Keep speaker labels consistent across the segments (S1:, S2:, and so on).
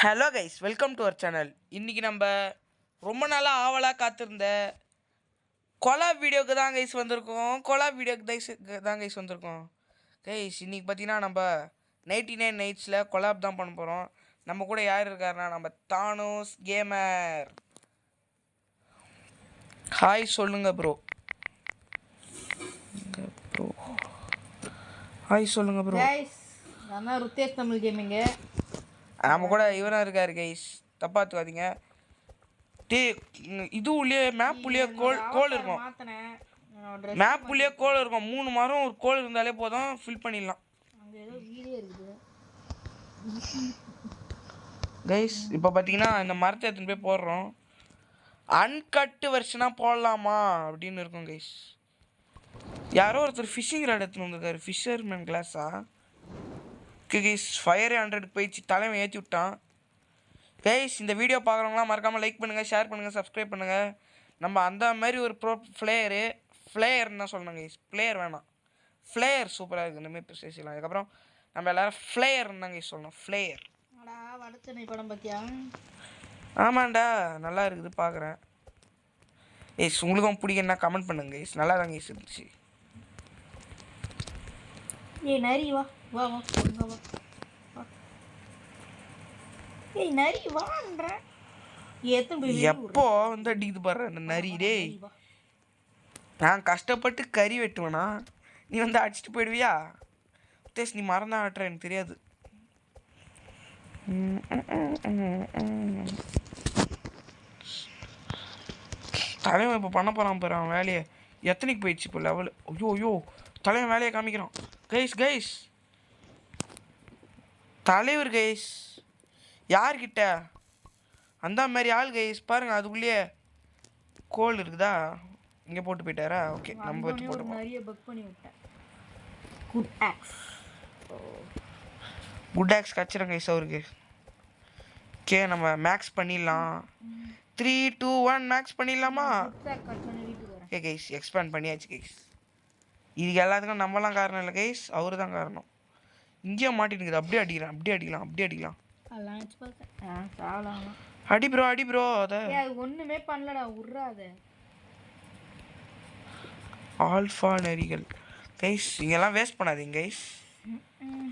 S1: Hello guys, welcome to our channel. இன்றைக்கி நம்ம ரொம்ப நாளாக ஆவலாக காத்திருந்த கொலாப் வீடியோவுக்கு தான் கைஸ் வந்திருக்கோம். கைஸ் இன்றைக்கி பார்த்தீங்கன்னா நம்ம 99 நைட்ஸில் கொலாப் தான் பண்ண போகிறோம். நம்ம கூட யார் இருக்காருன்னா நம்ம தானோஸ் கேமர். ஹாய் சொல்லுங்க ப்ரோ. ஹாய் சொல்லுங்க ப்ரோ.
S2: நான் ருத்தேஷ் தமிழ் கேமிங்கு.
S1: நம்ம கூட இவராக இருக்கார் கைஸ், தப்பாத்துக்காதீங்க. இது உள்ளே மேப் உள்ளே கோல் இருக்கும். மேப் உள்ளே கோல் இருக்கும். 3 மரம் ஒரு கோல் இருந்தாலே போதும், ஃபில் பண்ணிடலாம். கைஸ் இப்போ பார்த்தீங்கன்னா இந்த மரத்தை எடுத்துன்னு போய் போடுறோம். அன்கட்டு வெர்ஷனாக போடலாமா அப்படின்னு இருக்கும் கைஸ். யாரோ ஒருத்தர் ஃபிஷிங் ராட் எடுத்துன்னு வந்திருக்காரு. ஃபிஷர்மேன் கிளாஸா? ஓகே கைஸ், ஃபயர் 100 போயிடுச்சு. தலைவன் ஏற்றி விட்டான். கைஸ் இந்த வீடியோ பார்க்குறவங்களாம் மறக்காமல் லைக் பண்ணுங்கள், ஷேர் பண்ணுங்கள், சப்ஸ்கிரைப் பண்ணுங்கள். நம்ம அந்த மாதிரி ஒரு ப்ரோ ஃப்ளேயர்னு தான் சொல்லணும் கைஸ். பிளேயர் வேணாம், ஃப்ளேயர் சூப்பராக இருக்குது. இந்த மாதிரி பேசலாம். அதுக்கப்புறம் நம்ம எல்லோரும் ஃப்ளேயர்னு தான் கைஸ் சொல்லணும். ஃப்ளேயர்.
S2: படம் பார்த்தியா?
S1: ஆமாண்டா, நல்லா இருக்குது, பார்க்குறேன். கைஸ் உங்களுக்கும் பிடிக்குன்னா கமெண்ட் பண்ணுங்க கைஸ். நல்லா தான் கைஸ் இருந்துச்சு.
S2: ஏய் நரி வா வா வா வா. ஏய் நரி வான்ற.
S1: எப்போ வந்து அடிக்குது பாரு அந்த நரி. டேய் நான் கஷ்டப்பட்டு கறி வெட்டுவேனா, நீ வந்து அடிச்சுட்டு போயிடுவியா? தேஸ் நீ மறந்தா ஆட்டுற, எனக்கு தெரியாது. தலைவன் இப்போ பண்ண போகிறான் பாரு அவன் வேலையை. எத்தனைக்கு போயிடுச்சு இப்போ லெவல்? ஐயோ தலைவன் வேலையை காமிக்கிறான். கைஸ் தலைவர் கைஸ். யார்கிட்ட அந்த மாதிரி ஆள் கைஸ் பாருங்க. அதுக்குள்ளேயே கோல் இருக்குதா? இங்கே போட்டு போயிட்டாரா? ஓகே, நம்ம வச்சு போட்டு குட் ஆக்ஸ் கச்சிரும் கைஸ் அவருக்கு. ஓகே நம்ம மேக்ஸ் பண்ணிடலாம். 3 2 1 மேக்ஸ் பண்ணிடலாமா? ஓகே கைஸ், எக்ஸ்பேண்ட் பண்ணியாச்சு கைஸ். இதுக்கு எல்லாத்துக்கும் நம்மலாம் காரணம் இல்லை கைஸ், அவரு தான் காரணம். இங்கேயே மாட்டிட்டு அப்படியே அடிக்கலாம். அடி ப்ரோ அத
S2: ஒண்ணுமே பண்ணலடா, உர்றாத.
S1: ஆல்ஃபா நரிகள் கைஸ், இங்கெல்லாம் வேஸ்ட் பண்ணாதீங்க கைஸ்,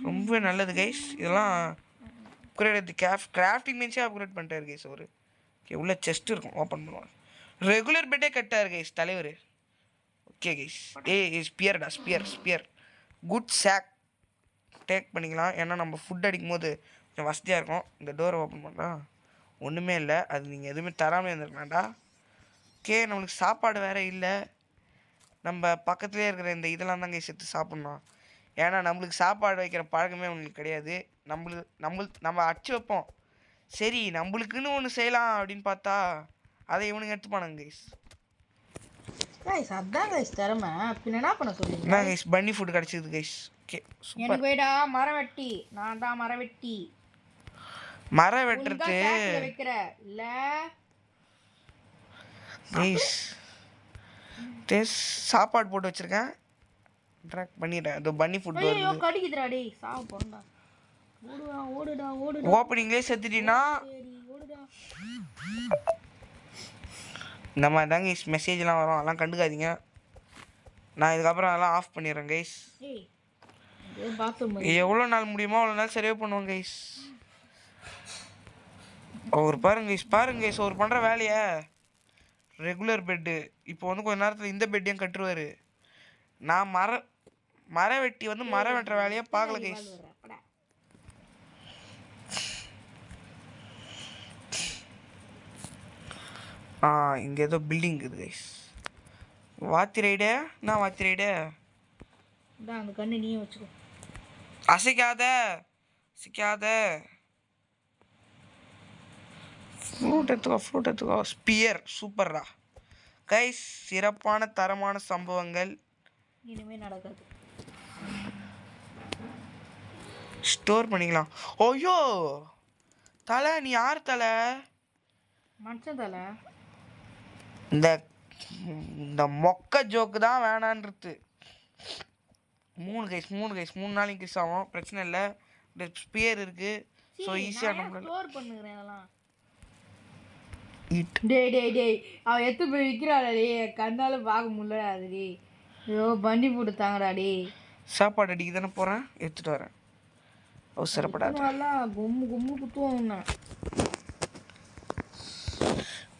S1: ரொம்ப நல்லது கைஸ். இதெல்லாம் அப்கிரேட் கிராஃப்டிங் பெஞ்சே அப்கிரேட் பண்ணிட்டாரு கைஸ் அவரு. ஓகே உள்ள செஸ்ட் இருக்கும், ஓப்பன் பண்ணுவாங்க. ரெகுலர் பெட்டே கட்டாரு கைஸ் தலைவர். ஓகே கைஸ், ஸ்பியர் குட் சாக் டேக் பண்ணிக்கலாம். ஏன்னா நம்ம ஃபுட் அடிக்கும் போது கொஞ்சம் வசதியாக இருக்கும். இந்த டோரை ஓப்பன் பண்ணலாம், ஒன்றுமே இல்லை. அது நீங்கள் எதுவுமே தராமல் இருந்திருக்கலாம்டா. ஓகே நம்மளுக்கு சாப்பாடு வேறு இல்லை. நம்ம பக்கத்துலேயே இருக்கிற இந்த இதெல்லாம் தான் கைஸ் எடுத்து சாப்பிட்ணும். ஏன்னா நம்மளுக்கு சாப்பாடு வைக்கிற பழக்கமே உங்களுக்கு கிடையாது. நம்ம அடிச்சு வைப்போம், சரி நம்மளுக்குன்னு ஒன்று செய்யலாம் அப்படின்னு பார்த்தா அதை இவனுங்க எடுத்துப்பானுங்க கைஸ்.
S2: அதான் கைஸ் திறமை. பின்ன என்ன பண்ண சொல்லுங்க?
S1: என்ன கைஸ், பன்னி ஃபுட் கிடச்சிது கைஸ். ஓகே
S2: எனக்கு போய்டா மரம் வெட்டி. நான் தான் மரம் வெட்டி.
S1: மரம் வெட்டுறது
S2: வைக்கிற இல்ல
S1: கைஸ். சாப்பாடு போட்டு வச்சிருக்கேன், ட்ராக் பண்ணிடுறேன். அது பன்னி ஃபுட் வருது.
S2: ஐயோ கடிக்குதுடா டேய், சாவு போடா. ஓடுடா
S1: ஓப்பனிங்லேயே செத்துட்டீங்கன்னா இந்த மாதிரி தாங்க கைஸ் மெசேஜ்லாம் வரும். அதெல்லாம் கண்டுக்காதீங்க. நான் இதுக்கப்புறம் அதெல்லாம் ஆஃப் பண்ணிடுறேன் கைஸ். எவ்வளோ நாள் முடியுமோ அவ்வளோ நாள் சரியாக பண்ணுவோம் கைஸ். அவர் பாருங்க கைஸ் அவர் பண்ணுற வேலையை. ரெகுலர் பெட்டு இப்போ வந்து கொஞ்ச நேரத்தில் இந்த பெட்டையும் கட்டுருவார். நான் மரம் வெட்டி வந்து மரம் வெட்டுற வேலையை பார்க்கல கைஸ். இங்கே ஏதோ பில்டிங் இருக்குது கைஸ். வாத்தி ரைடு
S2: அந்த கண்ணு நீயே வச்சுக்கோ.
S1: அசைக்காத ஃப்ரூட் எடுத்துக்கோ. ஸ்பியர் சூப்பர்ரா கைஸ். சிறப்பான தரமான சம்பவங்கள்
S2: இனிமே நடக்காது.
S1: ஸ்டோர் பண்ணிக்கலாம். ஓய்யோ தலை, நீ யார் தலை?
S2: மனுஷன் தலை.
S1: இந்த மொக்க ஜோக்கு தான் வேணான்றது. 3 கைஸ் 3 நாள் இன்க்ரீஸ் ஆகும், பிரச்சனை இல்லை. ஸ்பியர் இருக்குது, ஸோ ஈஸியாக நம்மளால
S2: ஸ்டோர் பண்ணுகிறேன் இதெல்லாம்.
S1: ஈட்.
S2: டேய் அவன் எத்து போய் விற்கிறாடா டேய், கண்ணால பார்க்க முடியல அது டேய். ஐயோ பண்ணி போட்டு தாங்கடா டேய்.
S1: சாப்பாடு அடிக்க தானே போகிறேன், எடுத்துகிட்டு வரேன், அவசரப்படாது.
S2: கும்மு கும்மு குத்துவோம்.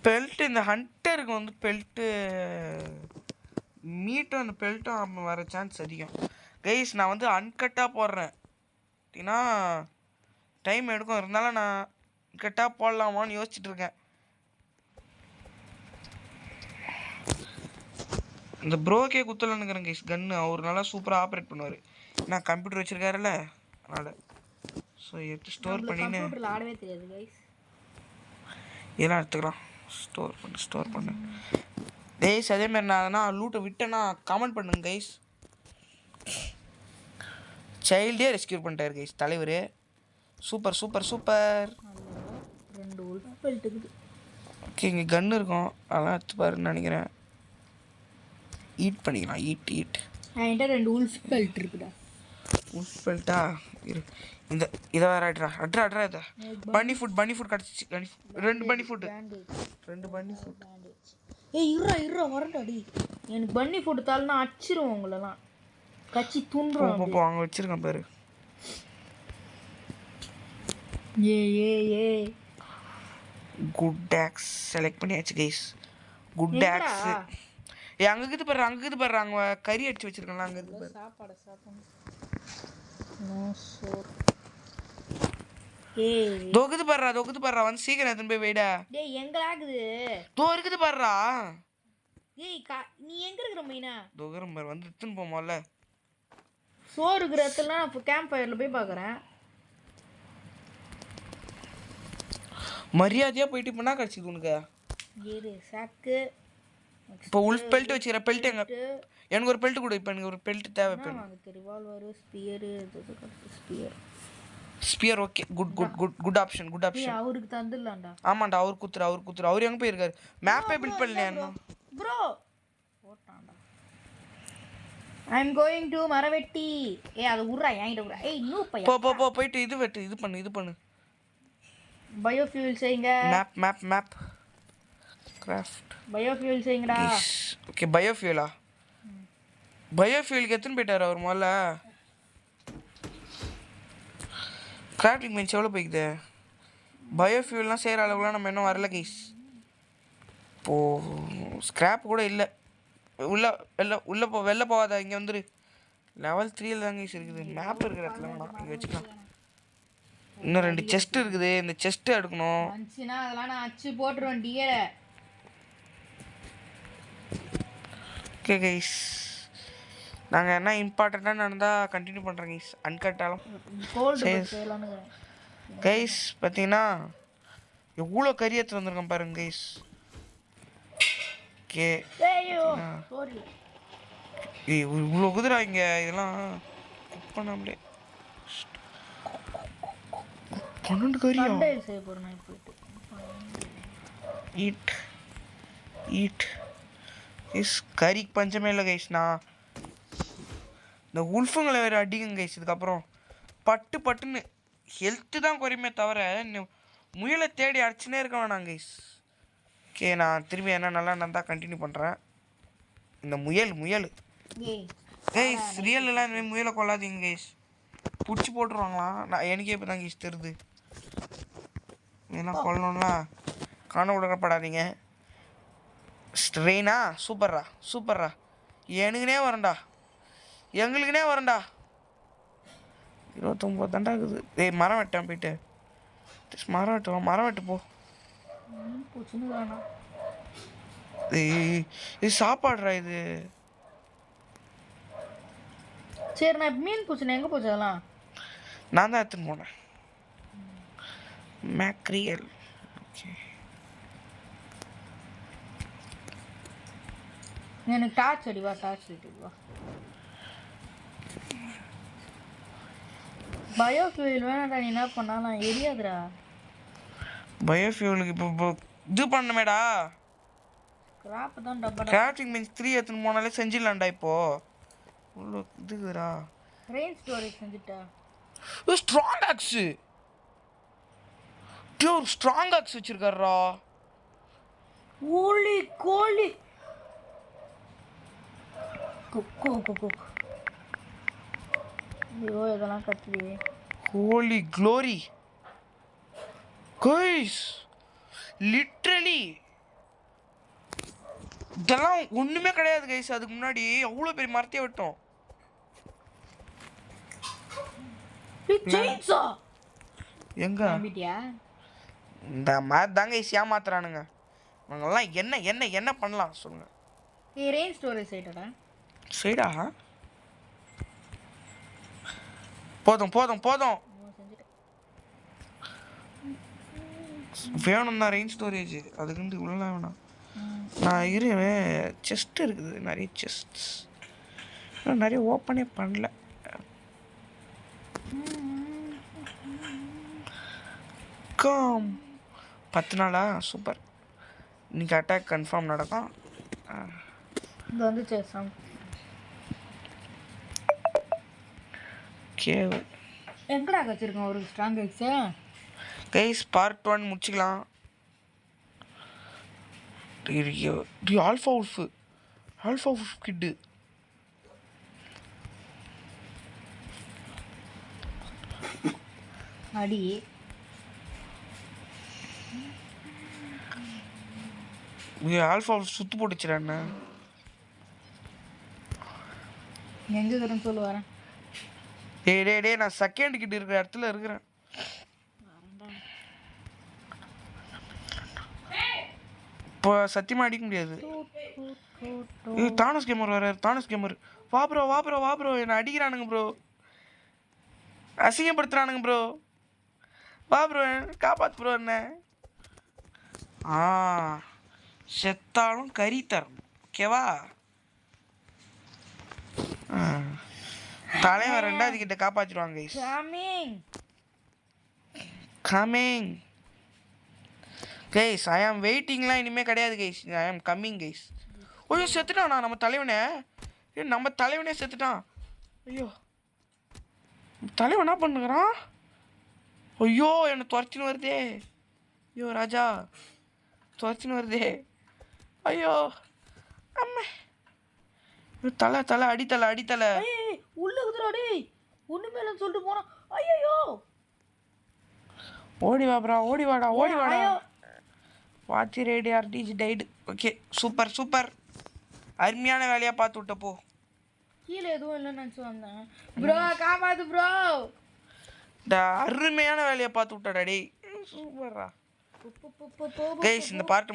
S1: பெல்ட்டு இந்த ஹண்டருக்கு வந்து பெல்ட்டு மீட்டும் அந்த பெல்ட்டும் வர சான்ஸ் அதிகம் கைஸ். நான் வந்து அன்கட்டாக போடுறேன் அப்படின்னா டைம் எடுக்கும், இருந்தாலும் நான் அன்கட்டாக போடலாமான்னு யோசிச்சுட்டு இருக்கேன். இந்த ப்ரோக்கே குத்தலன்னுக்கிறேன் கைஸ் கன்று. அவர் நல்லா சூப்பராக ஆப்ரேட் பண்ணுவார். நான் கம்ப்யூட்டர் வச்சுருக்காருல்ல அதனால். ஸோ எடுத்து ஸ்டோர் பண்ணின்னு
S2: ஆடவே தெரியாது கைஸ்.
S1: இதெல்லாம் எடுத்துக்கலாம். ஸ்டோர் பண்ணு கைஸ். அதேமாதிரி நான் லூட்டை விட்டேன்னா கமெண்ட் பண்ணுங்க கைஸ். சைல்டே ரெஸ்கியூ பண்ணிட்டாரு கைஸ் தலைவர். Super super super.
S2: 2 wolf belt இருக்குது.
S1: ஓகே இங்கே கன்று இருக்கும், அதெல்லாம் எடுத்து பாருன்னு நினைக்கிறேன். ஈட் பண்ணிக்கலாம். ஈட்
S2: என்கிட்ட 2 உல்ஃப் பெல்ட் இருக்குடா.
S1: உல்ஃப் பெல்ட்டா இரு. இந்த இதை வேற அட்ரா இதை பன்னி ஃபுட் கிடச்சிச்சு. 2 பன்னி ஃபுட்டு.
S2: ஏய் இருறா வரண்டா டி. எனக்கு பன்னி ஃபுட் தால்னா அச்சிரும் உங்களெல்லாம். கச்சி துண்டுறோம்.
S1: போ அங்கே வச்சிருக்கேன் பாரு.
S2: ஏ
S1: குட் டாக்ஸ் செலக்ட் பண்ணியாச்சு கைஸ். குட் டாக்ஸ் அங்கே இருக்குது பாரு அங்கே கறி அடிச்சு வச்சிருக்கேன்ல அங்கே இருக்குது பாரு.
S2: சாப்பாடு சாப்பிடணும். நோ சோர். ஏய்
S1: தொகுது பாருடா வந்து சீக்கிரம் எடுத்துன்னு போய் வைடா.
S2: டேய் எங்கலாக்குது?
S1: இருக்குது பாருடா.
S2: ஏய் நீ எங்க இருக்கற மைனா?
S1: தொகுறம் பாரு வந்து எடுத்துன்னு போமோல.
S2: சோறு இருக்கிற இடத்துல நான் கேம்ப் ஃபயர்ல போய் பார்க்கறேன்.
S1: மரியாதையா போயிட்டு பண்ணா கிடைச்சிது உனக்கு.
S2: ஏறு சாக்கு.
S1: இப்போ உல்ஃப் பெல்ட் வச்சிர. பெல்ட் எங்க? எனக்கு ஒரு பெல்ட் கொடு. இப்போ எனக்கு ஒரு பெல்ட் தேவை.
S2: எனக்கு revolver spear
S1: spear okay. Good option.
S2: அவருக்கு தந்துடலாம்டா.
S1: ஆமாண்டா அவர் குத்துரு. அவர் எங்க போய் இருக்காரு? மேப்பே பில்ட் பண்ணலையா இன்னும்?
S2: ப்ரோ போட்டான்டா. ஐ அம் கோயிங் டு மரவெட்டி. ஏய் அது உறா என்கிட்ட உறா. ஏய் நூ பையா.
S1: போ போயிட்டு இது பண்ணு.
S2: பயோஃபியூல் செய்யுங்க.
S1: மேப் கிராஃப்ட்
S2: பயோஃபியூல் செய்யுங்கடா.
S1: ஓகே பயோஃபியூலுக்கு எத்தனை போயிட்டாரு அவர் முதல்ல? கிராஃப்டிங் பெஞ்ச் எவ்வளோ போய்க்குது? பயோஃபியூல்லாம் செய்கிற அளவுக்குலாம் நம்ம இன்னும் வரல கைஸ். இப்போது ஸ்க்ராப் கூட இல்லை. வெளில போகாத. இங்கே வந்துரு. லெவல் 3 தான் கைஸ் இருக்குது. மேப் இருக்கிற இடத்துல வேணாம், இங்கே வச்சுக்கலாம். இன்னும் 2 செஸ்ட் இருக்குது. இந்த செஸ்ட் எடுக்கணும்.
S2: அதெல்லாம் நான் அச்சு போட்டுருவேன் டிஏ.
S1: ஓகே கைஸ் நாங்கள் என்ன இம்பார்ட்டண்ட்டாக நடந்தால் கண்டினியூ பண்ணுறோம் கைஸ். அன்கட்டாலும் கைஸ் பார்த்தீங்கன்னா எவ்வளோ கறி எடுத்து வந்திருக்கேன் பாருங்க கைஸ். ஓகே இவ்வளோ குதிரை இங்கே இதெல்லாம் குக் பண்ணாமலே 12 கறியா? Eat guys. கறிக்கு பஞ்சமே இல்லை கைஸ். நான் இந்த உல்ஃபுங்களை வேறு அடிக்குங்க கைஸ். இதுக்கப்புறம் பட்டுன்னு ஹெல்த்து தான் குறையுமே தவிர முயலை தேடி அடிச்சுனே இருக்க வேணாம் கைஸ். ஓகே நான் திரும்பி என்ன நல்லா நடந்தால் கண்டினியூ பண்ணுறேன். இந்த முயல் கைஸ் ரியல்லாம் இந்த முயலை கொள்ளாதீங்க கைஸ். பிடிச்சி போட்டுருவாங்களாம். நான் எனக்கே இப்போ தான் கைஸ் தெரியுது. இதெல்லாம் கொல்லணும்னா காண விடப்படாதீங்க. ஸ்ட்ரெயினா சூப்பர்ரா எங்களுக்குனே வரேன்டா 29 தாண்டா இருக்குது. ஏய் மரம் வெட்டான் போயிட்டு மரம் வெட்டு போ. இது சாப்பாடுறா இது.
S2: சரி நான் மீன் பூச்சினேன். எங்கே போச்சு அதெல்லாம்?
S1: நான் தான் எடுத்துன்னு போனேன். மேக்ரியல். ஓகே
S2: எனக்கு டார்ச் அடிவா. பயோஃபியூல் வேணாடா. நீ என்ன பண்ணாலும் எரியாதுடா.
S1: பயோஃபியூலுக்கு இப்போ இது பண்ணமேடா.
S2: கிராப் தான் டப்பா.
S1: கிராஃப்டிங் பெஞ்ச் 3 எடுத்துன்னு போனாலே செஞ்சிடலாம்டா. இப்போ இவ்வளோ இதுக்குறா.
S2: ரெயின் ஸ்டோரேஜ் செஞ்சுட்டா.
S1: ஸ்ட்ராங் ஆக்ஸு ஒரு ஸ்ட்ராங் ஆக்ஸ் வச்சிருக்காருடா.
S2: ஹோலி கோலி. குக்கு குக்கு. ஐயோ இதெல்லாம் கத்துது.
S1: ஹோலி க்ளோரி கைஸ், லிட்ரலி இதெல்லாம் ஒண்ணுமே கிடையாது கைஸ். அதுக்கு முன்னாடி அவ்வளோ பெரிய மரத்தையே விட்டோம். எங்க
S2: நம்பிட்டியா?
S1: இந்த மாதிரி தாங்க கைஸ் ஏமாத்துறானுங்க இவங்கெல்லாம். என்ன என்ன என்ன பண்ணலாம் சொல்லுங்க.
S2: ரெயின் ஸ்டோரேஜ் சைட்டடா.
S1: சரிடா, போதும் போதும் போதும். வேணும் தான் ரெயின் ஸ்டோரேஜ். அதுக்கு உள்ள வேணாம். நான் செஸ்ட் இருக்குது, நிறைய செஸ்ட்ஸ் நிறைய ஓப்பனே பண்ணல. காம் 10 நாளா? சூப்பர். இன்னைக்கு அட்டாக் கன்ஃபார்ம் நடக்கும்.
S2: இது வந்து செஸ்ஸாம்
S1: கேவ்
S2: எங்கடா வச்சிருக்கோம் ஒரு ஸ்ட்ராங் எக்ஸ்.
S1: கைஸ் பார்ட் 1 முடிச்சுக்கலாம். ஆல்ஃபா உல்ஃப் கிட்டு.
S2: அடி
S1: ஆல்ஃபா சுத்து போட்டுச்சுடா. என்ன
S2: எங்க இருக்கிறேன்னு சொல்லு வரேன்.
S1: டேய் நான் செகண்ட் கிட்ட இருக்கிற இடத்துல இருக்கிறேன். இப்போ சத்தியமா அடிக்க முடியாது. தானஸ் கேமர் வர. தானஸ் கேமர் வா ப்ரோ. என்ன அடிக்கிறானுங்க ப்ரோ, அசிங்கப்படுத்துறானுங்க ப்ரோ. வா ப்ரோ, காப்பாத்து ப்ரோ. என்ன செத்தாலும் கறி தரணும், ஓகேவா? தலைவன் 2வது கிட்ட காப்பாற்றிடுவாங்க guys. Coming guys. I am வெயிட்டிங்லாம் இனிமேல் கிடையாது கைஸ். ஐ ஆம் கம்மிங் கைஸ். ஐயோ செத்துட்டானா நம்ம தலைவனே? நம்ம தலைவனே செத்துட்டான். ஐயோ தலைவன் என்ன பண்ணுறான்? ஐயோ என்னை துரத்தின்னு வருதே. ஐயோ ராஜா துரத்தின்னு வருதே. ஐயோ அம்மே. தலை அடித்தலை
S2: உள்ள குதிராடி ஒண்ணுமே இல்லைன்னு சொல்லிட்டு போனான். ஐயோ
S1: ஓடிவாடா. வாட்சி ரேடி ஆர்டிஜி டைடு. Okay super. அருமையான வேலையா பார்த்து விட்ட போ.
S2: கீழே எதுவும் இல்லைன்னு நினச்சி வந்தேன் ப்ரோ. காப்பாத்து ப்ரோ.
S1: இந்த அருமையான வேலையை பார்த்து விட்டாடா டேய். சூப்பரா கைஸ். இந்த பார்ட்